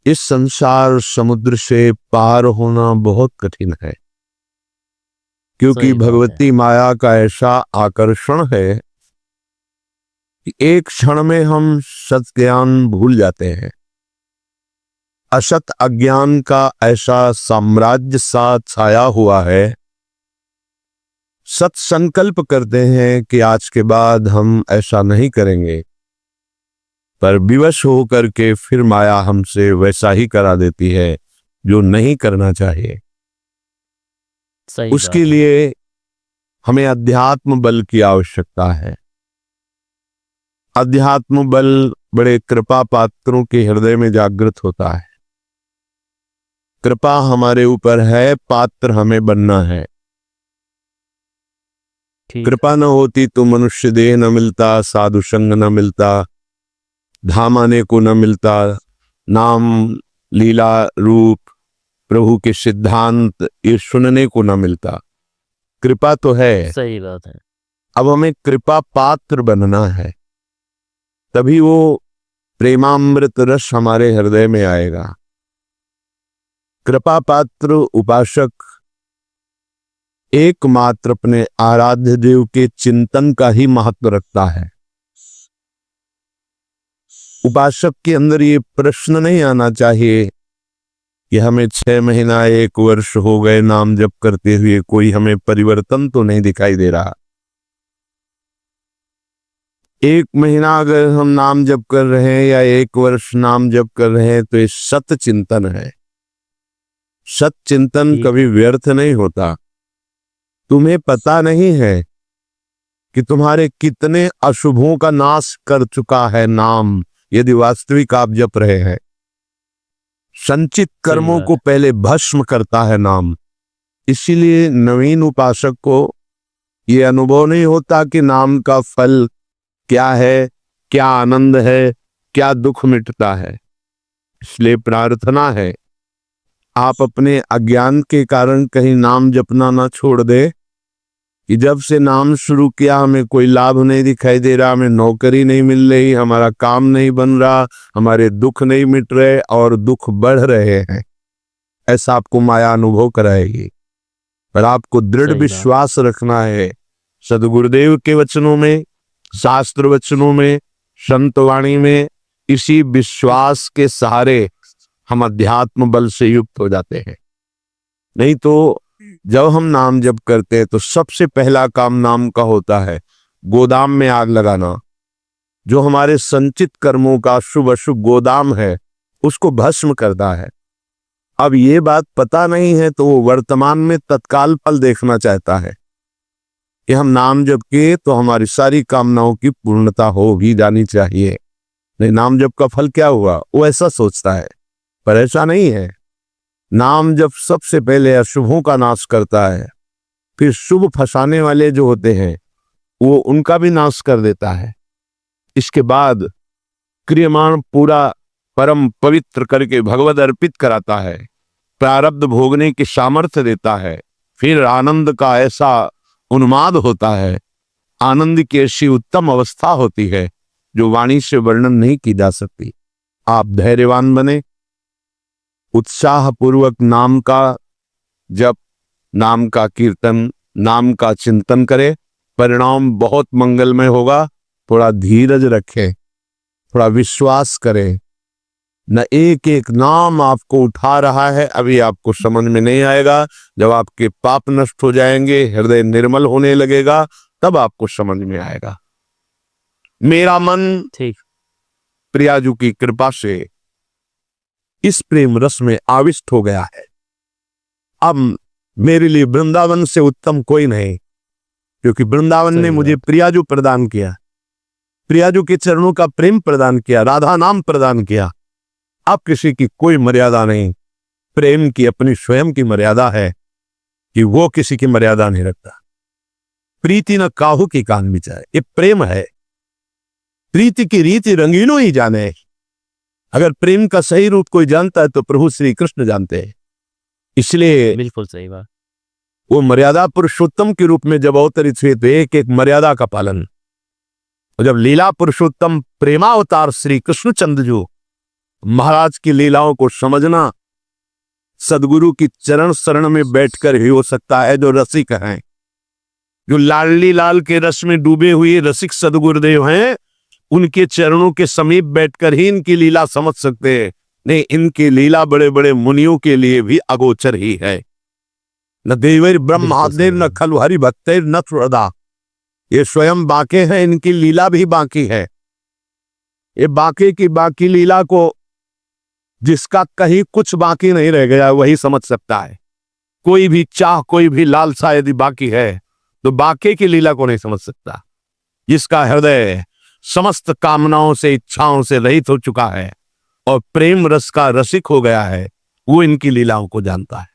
इस संसार समुद्र से पार होना बहुत कठिन है, क्योंकि सही बात है। भगवती माया का ऐसा आकर्षण है कि एक क्षण में हम सत ज्ञान भूल जाते हैं। असत अज्ञान का ऐसा साम्राज्य सा छाया हुआ है, सत संकल्प करते हैं कि आज के बाद हम ऐसा नहीं करेंगे, पर विवश होकर के फिर माया हमसे वैसा ही करा देती है जो नहीं करना चाहिए। सही उसके बात है। लिए हमें अध्यात्म बल की आवश्यकता है। अध्यात्म बल बड़े कृपा पात्रों के हृदय में जागृत होता है। कृपा हमारे ऊपर है, पात्र हमें बनना है। ठीक कृपा न होती तो मनुष्य देह न मिलता, साधु संग न मिलता, धाम आने को न मिलता, नाम लीला रूप प्रभु के सिद्धांत ये सुनने को न मिलता। कृपा तो है, सही बात है। अब हमें कृपा पात्र बनना है, तभी वो प्रेमामृत रस हमारे हृदय में आएगा। कृपा पात्र उपासक एकमात्र अपने आराध्य देव के चिंतन का ही महत्व रखता है। उपासक के अंदर ये प्रश्न नहीं आना चाहिए कि हमें 6 महीना 1 वर्ष हो गए नाम जप करते हुए, कोई हमें परिवर्तन तो नहीं दिखाई दे रहा। 1 महीना अगर हम नाम जप कर रहे हैं या 1 वर्ष नाम जप कर रहे हैं तो ये सत चिंतन है। सत चिंतन ठीक। कभी व्यर्थ नहीं होता। तुम्हें पता नहीं है कि तुम्हारे कितने अशुभों का नाश कर चुका है नाम, यदि वास्तविक आप जप रहे हैं। संचित कर्मों बात को पहले भस्म करता है नाम। इसीलिए नवीन उपासक को यह अनुभव नहीं होता कि नाम का फल क्या है, क्या आनंद है, क्या दुख मिटता है। इसलिए प्रार्थना है आप अपने अज्ञान के कारण कहीं नाम जपना ना छोड़ दे कि जब से नाम शुरू किया हमें कोई लाभ नहीं दिखाई दे रहा, हमें नौकरी नहीं मिल रही, हमारा काम नहीं बन रहा, हमारे दुख नहीं मिट रहे और दुख बढ़ रहे हैं। ऐसा आपको माया अनुभव कराएगी। पर आपको दृढ़ सही बात। विश्वास रखना है सदगुरुदेव के वचनों में, शास्त्र वचनों में, संत वाणी में। इसी विश्वास के सहारे हम अध्यात्म बल से युक्त हो जाते हैं। नहीं तो जब हम नाम जप करते हैं तो सबसे पहला काम नाम का होता है गोदाम में आग लगाना। जो हमारे संचित कर्मों का शुभ अशुभ गोदाम है उसको भस्म करता है। अब ये बात पता नहीं है तो वो वर्तमान में तत्काल फल देखना चाहता है कि हम नाम जप किए तो हमारी सारी कामनाओं की पूर्णता हो भी जानी चाहिए। नहीं, नाम जप का फल क्या हुआ, वो ऐसा सोचता है, पर ऐसा नहीं है। नाम जब सबसे पहले अशुभों का नाश करता है, फिर शुभ फंसाने वाले जो होते हैं वो उनका भी नाश कर देता है। इसके बाद क्रियमाण पूरा परम पवित्र करके भगवद अर्पित कराता है, प्रारब्ध भोगने की सामर्थ्य देता है। फिर आनंद का ऐसा उन्माद होता है, आनंद की ऐसी उत्तम अवस्था होती है जो वाणी से वर्णन नहीं की जा सकती। आप धैर्यवान बने, उत्साह पूर्वक नाम का जप, नाम का कीर्तन, नाम का चिंतन करें, परिणाम बहुत मंगलमय होगा। थोड़ा धीरज रखें, थोड़ा विश्वास करें। न एक एक नाम आपको उठा रहा है, अभी आपको समझ में नहीं आएगा। जब आपके पाप नष्ट हो जाएंगे, हृदय निर्मल होने लगेगा, तब आपको समझ में आएगा। मेरा मन ठीक। प्रियाजू की कृपा से इस प्रेम रस में आविष्ट हो गया है। अब मेरे लिए वृंदावन से उत्तम कोई नहीं, क्योंकि वृंदावन ने मुझे प्रियाजू प्रदान किया, प्रियाजू के चरणों का प्रेम प्रदान किया, राधा नाम प्रदान किया। अब किसी की कोई मर्यादा नहीं। प्रेम की अपनी स्वयं की मर्यादा है कि वो किसी की मर्यादा नहीं रखता। प्रीति न काहू की कान बिचारे, ये प्रेम है। प्रीति की रीति रंगीनों ही जाने। अगर प्रेम का सही रूप कोई जानता है तो प्रभु श्री कृष्ण जानते हैं। इसलिए बिल्कुल सही बात। वो मर्यादा पुरुषोत्तम के रूप में जब अवतरित हुए तो एक एक मर्यादा का पालन। और जब लीला पुरुषोत्तम प्रेमावतार श्री कृष्णचंद्र जो महाराज की लीलाओं को समझना सदगुरु की चरण शरण में बैठकर ही हो सकता है। जो रसिक हैं, जो लाडली लाल के रस में डूबे हुए रसिक सदगुरुदेव हैं, उनके चरणों के समीप बैठकर ही इनकी लीला समझ सकते हैं। नहीं, इनकी लीला बड़े बड़े मुनियों के लिए भी अगोचर ही है। न देवैर ब्रह्मादेर न खलु हरि भक्तैर न त्वदा, ये स्वयं बाके हैं, इनकी लीला भी बाकी है। ये बाकी की बाकी लीला को जिसका कहीं कुछ बाकी नहीं रह गया वही समझ सकता है। कोई भी चाह, कोई भी लालसा यदि बाकी है तो बाकी की लीला को नहीं समझ सकता। जिसका हृदय समस्त कामनाओं से, इच्छाओं से रहित हो चुका है और प्रेम रस का रसिक हो गया है, वो इनकी लीलाओं को जानता है।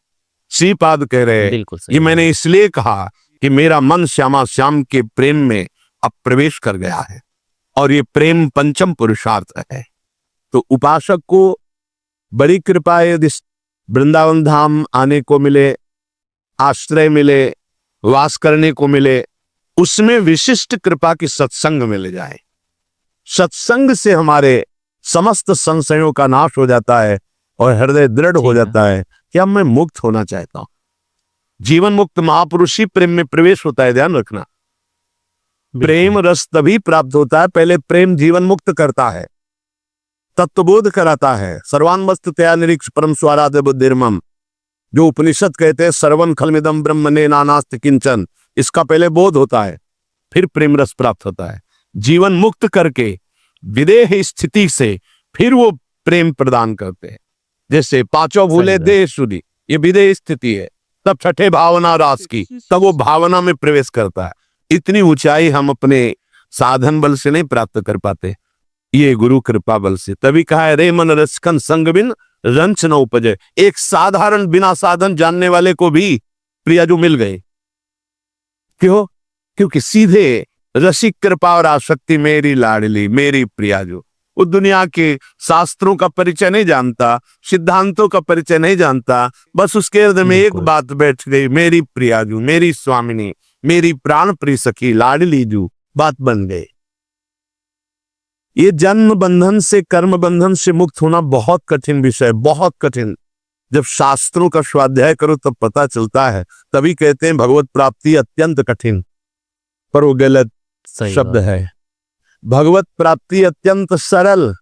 श्रीपाद कह रहे हैं, ये मैंने इसलिए कहा कि मेरा मन श्यामा श्याम के प्रेम में अब प्रवेश कर गया है और ये प्रेम पंचम पुरुषार्थ है। तो उपासक को बड़ी कृपा है यदि वृंदावन धाम आने को मिले, आश्रय मिले, वास करने को मिले, उसमें विशिष्ट कृपा की सत्संग मिल जाए। सत्संग से हमारे समस्त संशयों का नाश हो जाता है और हृदय दृढ़ हो जाता है कि अब मैं मुक्त होना चाहता हूं। जीवन मुक्त महापुरुष ही प्रेम में प्रवेश होता है, ध्यान रखना। प्रेम रस तभी प्राप्त होता है, पहले प्रेम जीवन मुक्त करता है, तत्वबोध कराता है। सर्वान मस्त तया निरीक्ष परम स्वाराध्य बुद्धिर्मम, जो उपनिषद कहते हैं सर्वन खलमिदम ब्रह्मणे नानास्ति किंचन, इसका पहले बोध होता है, फिर प्रेम रस प्राप्त होता है। जीवन मुक्त करके विदेह स्थिति से फिर वो प्रेम प्रदान करते हैं। जैसे पांचों भूले देह शुद्धि, ये विदेह स्थिति है। तब छठे भावना रास की, तब वो भावना में प्रवेश करता है। इतनी ऊंचाई हम अपने साधन बल से नहीं प्राप्त कर पाते, ये गुरु कृपा बल से। तभी कहा है, रे मन रसकन संग बिन रंच न उपजे। एक साधारण बिना साधन जानने वाले को भी प्रियाजू मिल गए। क्यों? क्योंकि सीधे रसिक कृपा और आसक्ति मेरी लाडली, मेरी प्रियाजू। वो दुनिया के शास्त्रों का परिचय नहीं जानता, सिद्धांतों का परिचय नहीं जानता, बस उसके हृदय में एक बात बैठ गई, मेरी प्रियाजू, मेरी स्वामिनी, मेरी प्राण प्रिय सखी, लाडली जू, बात बन गई। ये जन्म बंधन से, कर्म बंधन से मुक्त होना बहुत कठिन विषय, बहुत कठिन। जब शास्त्रों का स्वाध्याय करो तब पता चलता है। तभी कहते हैं भगवत प्राप्ति अत्यंत कठिन, पर वो गलत शब्द है। भगवत प्राप्ति अत्यंत सरल।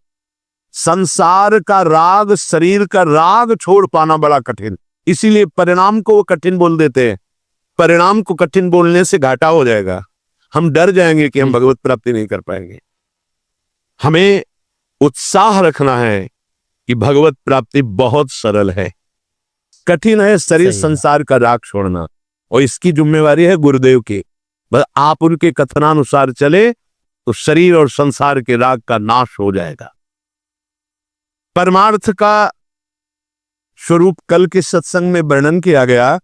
संसार का राग, शरीर का राग छोड़ पाना बड़ा कठिन। इसीलिए परिणाम को वो कठिन बोल देते हैं। परिणाम को कठिन बोलने से घाटा हो जाएगा, हम डर जाएंगे कि हम भगवत प्राप्ति नहीं कर पाएंगे। हमें उत्साह रखना है कि भगवत प्राप्ति बहुत सरल है। कठिन है शरीर संसार का राग छोड़ना, और इसकी जिम्मेवारी है गुरुदेव की। बस आप उनके कथनानुसार चले तो शरीर और संसार के राग का नाश हो जाएगा। परमार्थ का स्वरूप कल के सत्संग में वर्णन किया गया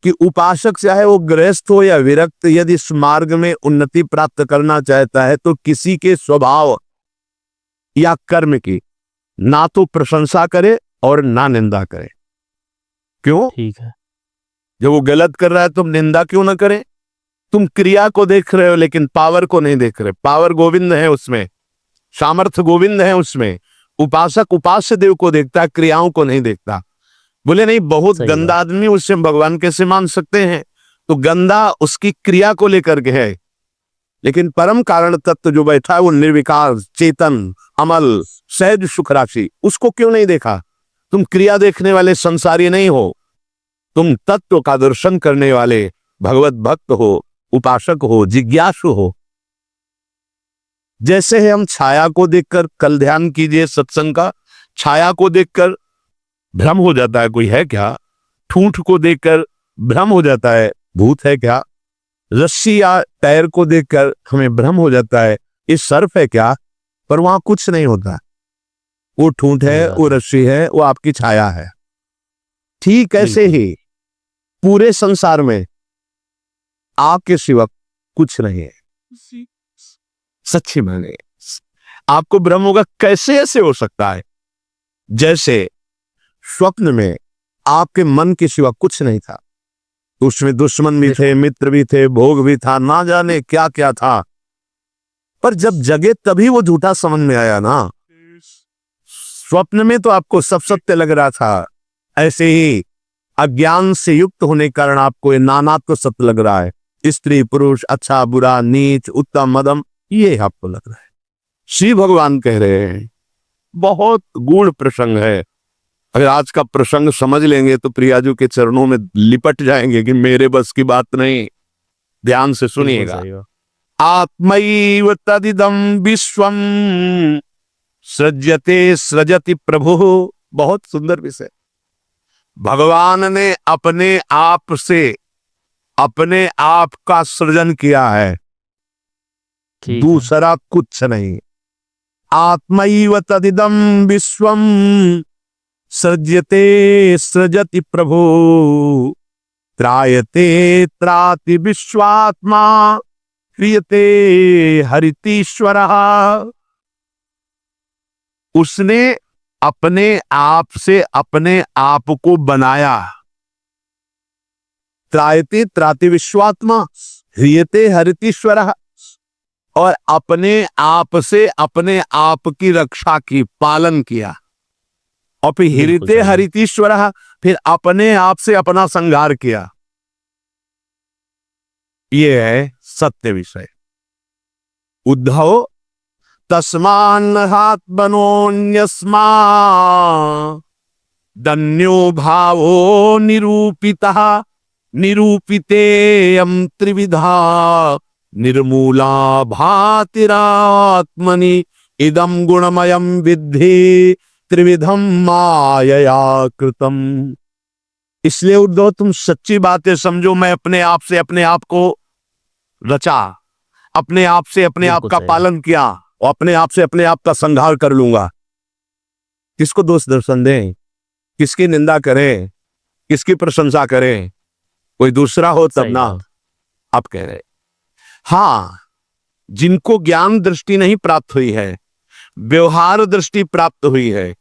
कि उपासक चाहे वो गृहस्थ हो या विरक्त, यदि इस मार्ग में उन्नति प्राप्त करना चाहता है तो किसी के स्वभाव या कर्म की ना तो प्रशंसा करे और ना निंदा करे। क्यों? ठीक है। जब वो गलत कर रहा है तुम निंदा क्यों ना करें? तुम क्रिया को देख रहे हो लेकिन पावर को नहीं देख रहे। पावर गोविंद है उसमें, सामर्थ्य गोविंद है उसमें। उपासक उपास्य देव को देखता है, क्रियाओं को नहीं देखता। बोले नहीं, बहुत गंदा आदमी, उससे भगवान कैसे मान सकते हैं? तो गंदा उसकी क्रिया को लेकर के है, लेकिन परम कारण तत्व जो बैठा है वो निर्विकार, चेतन, अमल, सहज सुख राशि, उसको क्यों नहीं देखा? तुम क्रिया देखने वाले संसारी नहीं हो, तुम तत्व का दर्शन करने वाले भगवत भक्त हो, उपासक हो, जिज्ञासु हो। जैसे है हम छाया को देखकर, कल ध्यान कीजिए सत्संग का, छाया को देखकर भ्रम हो जाता है कोई है क्या, ठूंठ को देखकर भ्रम हो जाता है भूत है क्या, रस्सी या टायर को देखकर हमें भ्रम हो जाता है ये सर्फ है क्या, पर वहां कुछ नहीं होता। वो ठूंठ है, वो रस्सी है, वो आपकी छाया है। ठीक ऐसे ही पूरे संसार में आपके सिवा कुछ नहीं है। सच्ची माने आपको भ्रम होगा, कैसे ऐसे हो सकता है? जैसे स्वप्न में आपके मन के सिवा कुछ नहीं था, उसमें दुश्मन भी थे, मित्र भी थे, भोग भी था, ना जाने क्या क्या था, पर जब जगे तभी वो झूठा समझ में आया ना। स्वप्न में तो आपको सब सत्य लग रहा था, ऐसे ही अज्ञान से युक्त होने के कारण आपको ये नानात्व सत्य लग रहा है। स्त्री पुरुष, अच्छा बुरा, नीच उत्तम मध्यम, ये आपको लग रहा है। श्री भगवान कह रहे हैं, बहुत गूढ़ प्रसंग है। अगर आज का प्रसंग समझ लेंगे तो प्रियाजू के चरणों में लिपट जाएंगे कि मेरे बस की बात नहीं। ध्यान से बिल्कुल सुनिएगा। सही बात। आत्मैव तदिदं विश्वम सृज्यते सृजति प्रभु। बहुत सुंदर विषय। भगवान ने अपने आप से अपने आप का सृजन किया है, ठीक है। दूसरा कुछ नहीं। आत्मैव तदिदं विश्वम सृज्यते सृजति प्रभु त्रायते त्राति विश्वात्मा क्रियते हरितीश्वरः। उसने अपने आप से अपने आप को बनाया। त्रायते त्राति विश्वात्मा ह्रियते हरितीश्वरः, और अपने आप से अपने आप की रक्षा की, पालन किया। और फिर बिल्कुल हृते सही। हरितीश्वरः, फिर अपने आप से अपना संहार किया। ये है सत्य विषय। उद्धव तस्मान्नहात् बनोन्यस्मा दन्यो भावो निरूपितः निरूपितेयं त्रिविधा निर्मूला भातिरात्मनि इदं गुणमयं विद्धि त्रिविधम मायया कृतम। इसलिए उद्धव तुम सच्ची बातें समझो। मैं अपने आप से अपने आप को रचा, अपने आप से अपने आप बिल्कुल का सही पालन किया, और अपने आप से अपने आप का संहार कर लूंगा। किसको दोष दर्शन दें, किसकी निंदा करें, किसकी प्रशंसा करें? कोई दूसरा हो तब सही ना। बात। आप कह रहे हाँ, जिनको ज्ञान दृष्टि नहीं प्राप्त हुई है, व्यवहार दृष्टि प्राप्त हुई है,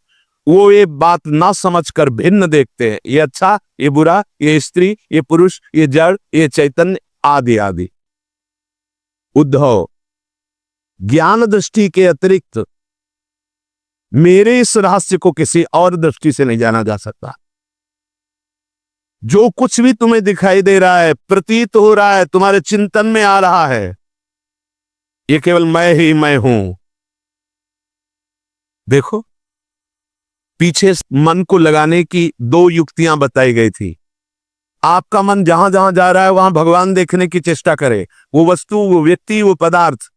वो ये बात ना समझकर भिन्न देखते हैं। ये अच्छा, ये बुरा, ये स्त्री, ये पुरुष, ये जड़, ये चैतन्य, आदि आदि। उद्धव, ज्ञान दृष्टि के अतिरिक्त मेरे इस रहस्य को किसी और दृष्टि से नहीं जाना जा सकता। जो कुछ भी तुम्हें दिखाई दे रहा है, प्रतीत हो रहा है, तुम्हारे चिंतन में आ रहा है, ये केवल मैं ही मैं हूं। देखो, पीछे मन को लगाने की दो युक्तियां बताई गई थी। आपका मन जहां जहां जा रहा है वहां भगवान देखने की चेष्टा करे। वो वस्तु, वो व्यक्ति, वो पदार्थ,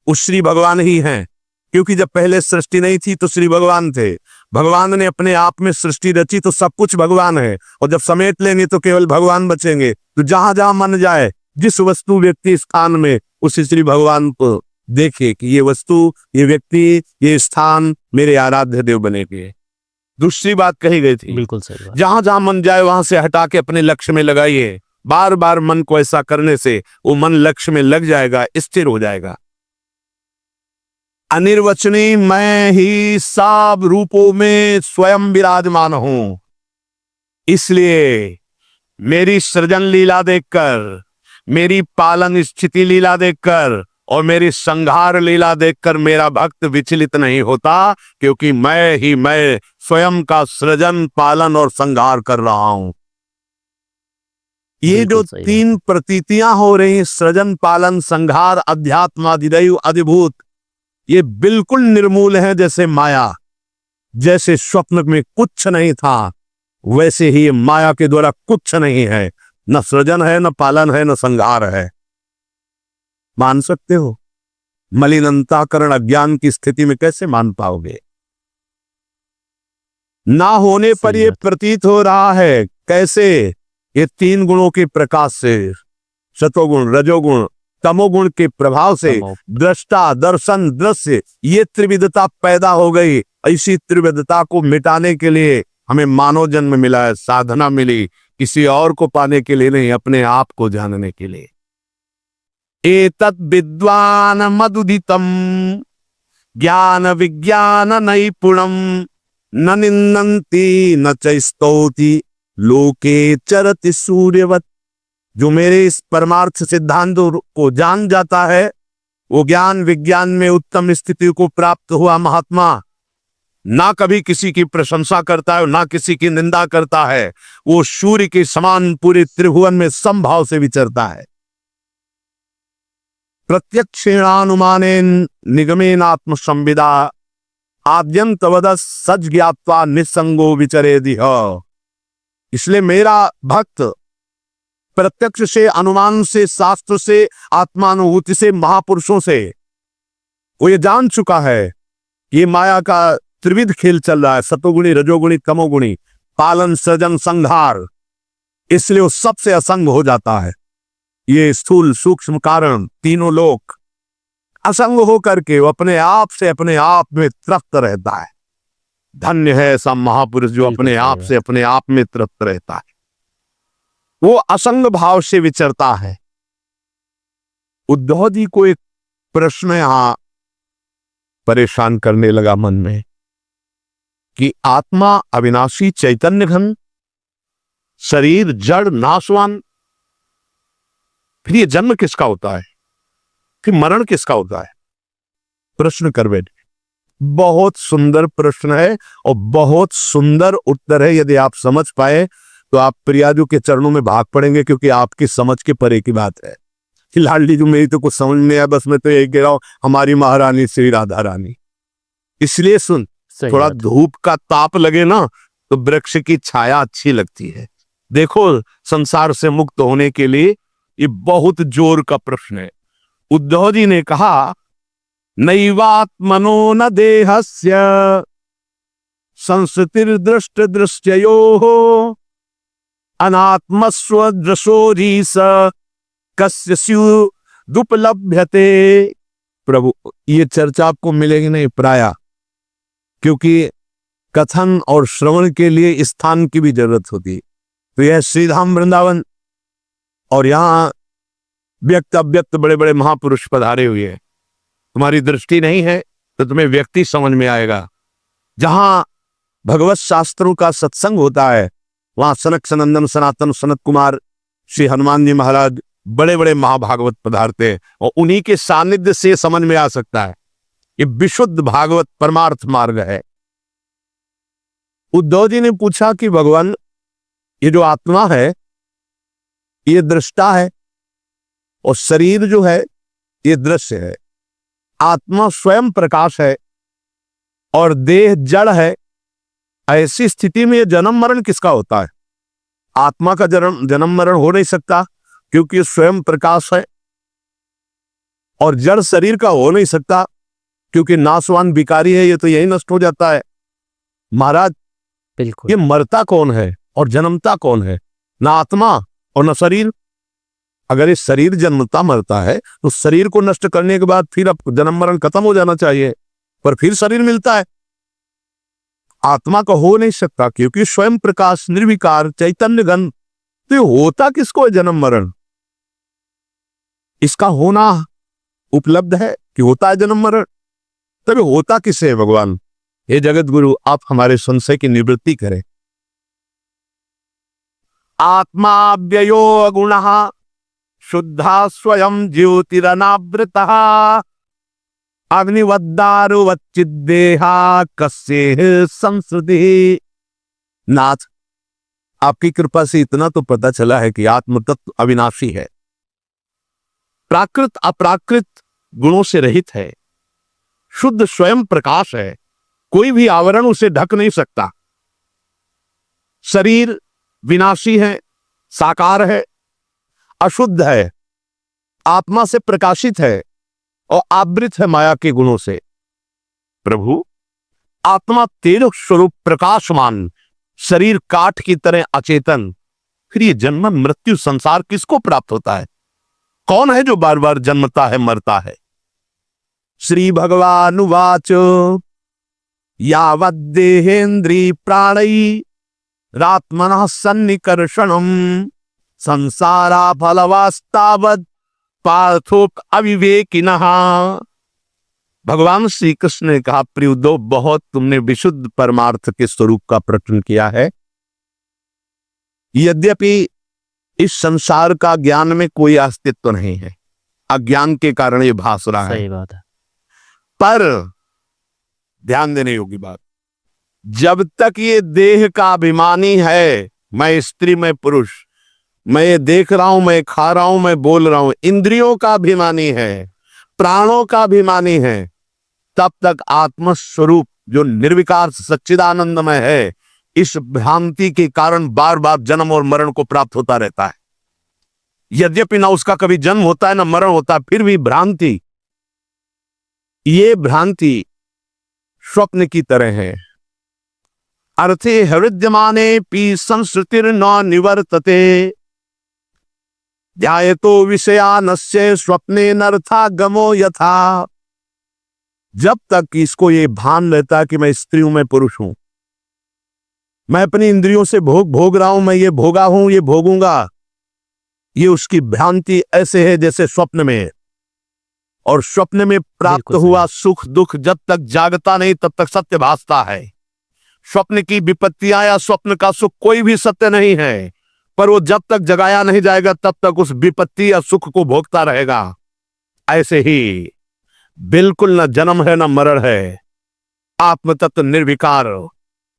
उस श्री भगवान ही हैं। क्योंकि जब पहले सृष्टि नहीं थी तो श्री भगवान थे। भगवान ने अपने आप में सृष्टि रची तो सब कुछ भगवान है, और जब समेट लेंगे तो केवल भगवान बचेंगे। तो जहां जहां मन जाए, जिस वस्तु व्यक्ति स्थान में, उस श्री भगवान को देखे कि ये वस्तु, ये व्यक्ति, ये स्थान मेरे आराध्य देव बने के। दूसरी बात कही गई थी, बिल्कुल सही बात। जहां जहां मन जाए वहां से हटा के अपने लक्ष्य में लगाइए। बार बार मन को ऐसा करने से वो मन लक्ष्य में लग जाएगा, स्थिर हो जाएगा। अनिर्वचनीय मैं ही सब रूपों में स्वयं विराजमान हूं। इसलिए मेरी सृजन लीला देखकर, मेरी पालन स्थिति लीला देखकर और मेरी संहार लीला देखकर मेरा भक्त विचलित नहीं होता, क्योंकि मैं ही मैं स्वयं का सृजन, पालन और संहार कर रहा हूं। ये जो बिल्कुल सही तीन प्रतीतियां हो रही, सृजन, पालन, संहार, अध्यात्म, अधिदैव, अधिभूत, ये बिल्कुल निर्मूल है। जैसे माया, जैसे स्वप्न में कुछ नहीं था, वैसे ही माया के द्वारा कुछ नहीं है। न सृजन है, न पालन है, न संहार है। मान सकते हो? मलिन अंतःकरण अज्ञान की स्थिति में कैसे मान पाओगे? ना होने पर सही ये बात। प्रतीत हो रहा है। कैसे? ये तीन गुणों के प्रकाश से, सतोगुण, रजोगुण, तमोगुण के प्रभाव से तमो। दृष्टा, दर्शन, दृश्य, ये त्रिविधता पैदा हो गई। इसी त्रिविधता को मिटाने के लिए हमें मानव जन्म मिला है, साधना मिली, किसी और को पाने के लिए नहीं, अपने आप को जानने के लिए। एतत् विद्वान मदुदितम ज्ञान विज्ञान नैपुणम न निन्दन्ति न च स्तौति लोके चरति सूर्यवत्। जो मेरे इस परमार्थ सिद्धांत को जान जाता है, वो ज्ञान विज्ञान में उत्तम स्थिति को प्राप्त हुआ महात्मा, ना कभी किसी की प्रशंसा करता है, ना किसी की निंदा करता है। वो सूर्य के समान पूरे त्रिभुवन में समभाव से विचरता है। प्रत्यक्षेणानुमानेन निगमेनात्म संविदा आद्यंतवद सच ज्ञात्वा निसंगो विचरेदिह। इसलिए मेरा भक्त प्रत्यक्ष से, अनुमान से, शास्त्र से, आत्मानुभूति से, महापुरुषों से वो ये जान चुका है ये माया का त्रिविध खेल चल रहा है, सतोगुणी, रजोगुणी, तमोगुणी, पालन, सृजन, संहार। इसलिए वो सबसे असंग हो जाता है। ये स्थूल सूक्ष्म कारण तीनों लोक असंग होकर के वो अपने आप से अपने आप में तृप्त रहता है। धन्य है ऐसा महापुरुष जो अपने आप से अपने आप में तृप्त रहता है। वो असंग भाव से विचरता है। उद्धव जी को एक प्रश्न यहां परेशान करने लगा मन में कि आत्मा अविनाशी चैतन्य घन, शरीर जड़ नाशवान, फिर ये जन्म किसका होता है, फिर मरण किसका होता है? प्रश्न कर बैठे। बहुत सुंदर प्रश्न है और बहुत सुंदर उत्तर है। यदि आप समझ पाए तो आप प्रियाजू के चरणों में भाग पड़ेंगे, क्योंकि आपकी समझ के परे की बात है। लाडली जी मेरी तो कुछ समझ नहीं आया, बस मैं तो यही कह रहा हूं, हमारी महारानी श्री राधा रानी। इसलिए सुन, थोड़ा धूप का ताप लगे ना तो वृक्ष की छाया अच्छी लगती है। देखो, संसार से मुक्त होने के लिए ये बहुत जोर का प्रश्न है। उद्धव जी ने कहा, नैवात्मनो न देहस्य संस्थितिर्दृष्ट दृश्ययोः अनात्मस्व दृशोरीस कस्य स्युदुपलभ्यते। प्रभु, ये चर्चा आपको मिलेगी नहीं प्राय, क्योंकि कथन और श्रवण के लिए स्थान की भी जरूरत होती है। तो यह श्रीधाम वृंदावन और यहां व्यक्त अव्यक्त बड़े बड़े महापुरुष पधारे हुए हैं। तुम्हारी दृष्टि नहीं है तो तुम्हें व्यक्ति समझ में आएगा। जहां भगवत शास्त्रों का सत्संग होता है वहां सनक सनंदन सनातन सनत कुमार श्री हनुमान जी महाराज बड़े बड़े महाभागवत पधारते हैं, और उन्हीं के सानिध्य से समझ में आ सकता है। ये विशुद्ध भागवत परमार्थ मार्ग है। उद्धव जी ने पूछा कि भगवान, ये जो आत्मा है ये दृष्टा है और शरीर जो है ये दृश्य है। आत्मा स्वयं प्रकाश है और देह जड़ है। ऐसी स्थिति में जन्म मरण किसका होता है? आत्मा का जन्म मरण हो नहीं सकता, क्योंकि स्वयं प्रकाश है। और जड़ शरीर का हो नहीं सकता, क्योंकि नाशवान विकारी है, ये तो यही नष्ट हो जाता है। महाराज, बिल्कुल, ये मरता कौन है और जन्मता कौन है? ना आत्मा और न शरीर। अगर ये शरीर जन्मता मरता है तो शरीर को नष्ट करने के बाद फिर अब जन्म मरण खत्म हो जाना चाहिए, पर फिर शरीर मिलता है। आत्मा का हो नहीं सकता, क्योंकि स्वयं प्रकाश निर्विकार चैतन्य घन। तो ये होता किसको है जन्म मरण? इसका होना उपलब्ध है कि होता है जन्म मरण, तभी होता किसे है भगवान? हे जगत गुरु, आप हमारे संशय की निवृत्ति करें। आत्मा व्ययो गुणः शुद्धा स्वयं ज्योतिरनावृतः अग्निवद्दारुवच्चिद्देहा कस्य संसृति। नाथ, आपकी कृपा से इतना तो पता चला है कि आत्म तत्व अविनाशी है, प्राकृत अप्राकृत गुणों से रहित है, शुद्ध स्वयं प्रकाश है, कोई भी आवरण उसे ढक नहीं सकता। शरीर विनाशी है, साकार है, अशुद्ध है, आत्मा से प्रकाशित है और आवृत है माया के गुणों से। प्रभु, आत्मा तेज स्वरूप प्रकाशमान, शरीर काठ की तरह अचेतन, फिर ये जन्म मृत्यु संसार किसको प्राप्त होता है? कौन है जो बार बार जन्मता है मरता है? श्री भगवान उवाच यावद्देहेन्द्रिय प्राणै रात्मनः सन्निकर्षणम् संसारा फलवास्तावत् पार्थोक अविवेकिनः। भगवान श्री कृष्ण ने कहा, प्रिय उद्धव, बहुत तुमने विशुद्ध परमार्थ के स्वरूप का प्रकटन किया है। यद्यपि इस संसार का ज्ञान में कोई अस्तित्व नहीं है, अज्ञान के कारण ये भास रहा है। सही बात है। पर ध्यान देने योग्य बात, जब तक ये देह का अभिमानी है, मैं स्त्री मैं पुरुष, मैं ये देख रहा हूं, मैं खा रहा हूं, मैं बोल रहा हूं, इंद्रियों का अभिमानी है, प्राणों का अभिमानी है, तब तक आत्मस्वरूप जो निर्विकार सच्चिदानंदमय है, इस भ्रांति के कारण बार बार जन्म और मरण को प्राप्त होता रहता है। यद्यपि ना उसका कभी जन्म होता है ना मरण होता है, फिर भी भ्रांति, ये भ्रांति स्वप्न की तरह है। अर्थे हृद्यमाने पी संस्कृतिर न निवर्तते, ध्यायतो विषयानस्य स्वप्ने नर्था गमो यथा। जब तक इसको ये भान रहता है कि मैं स्त्री हूं, मैं पुरुष हूं, मैं अपनी इंद्रियों से भोग रहा हूं, मैं ये भोगा हूं, ये भोगूंगा, ये उसकी भ्रांति ऐसे है जैसे स्वप्न में। और स्वप्न में प्राप्त बिल्कुल सही। हुआ सुख दुख जब तक जागता नहीं तब तक सत्य भासता है। स्वप्न की विपत्तियां या स्वप्न का सुख कोई भी सत्य नहीं है, पर वो जब तक जगाया नहीं जाएगा तब तक उस विपत्ति या सुख को भोगता रहेगा। ऐसे ही बिल्कुल न जन्म है न मरण है, आत्म तत्व निर्विकार,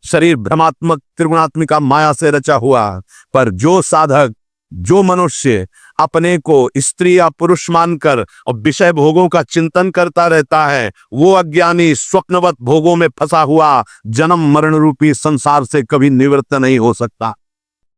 शरीर भ्रमात्मक त्रिगुणात्मिका माया से रचा हुआ। पर जो साधक, जो मनुष्य अपने को स्त्री या पुरुष मानकर और विषय भोगों का चिंतन करता रहता है, वो अज्ञानी स्वप्नवत भोगों में फंसा हुआ जन्म मरण रूपी संसार से कभी निवृत्त नहीं हो सकता।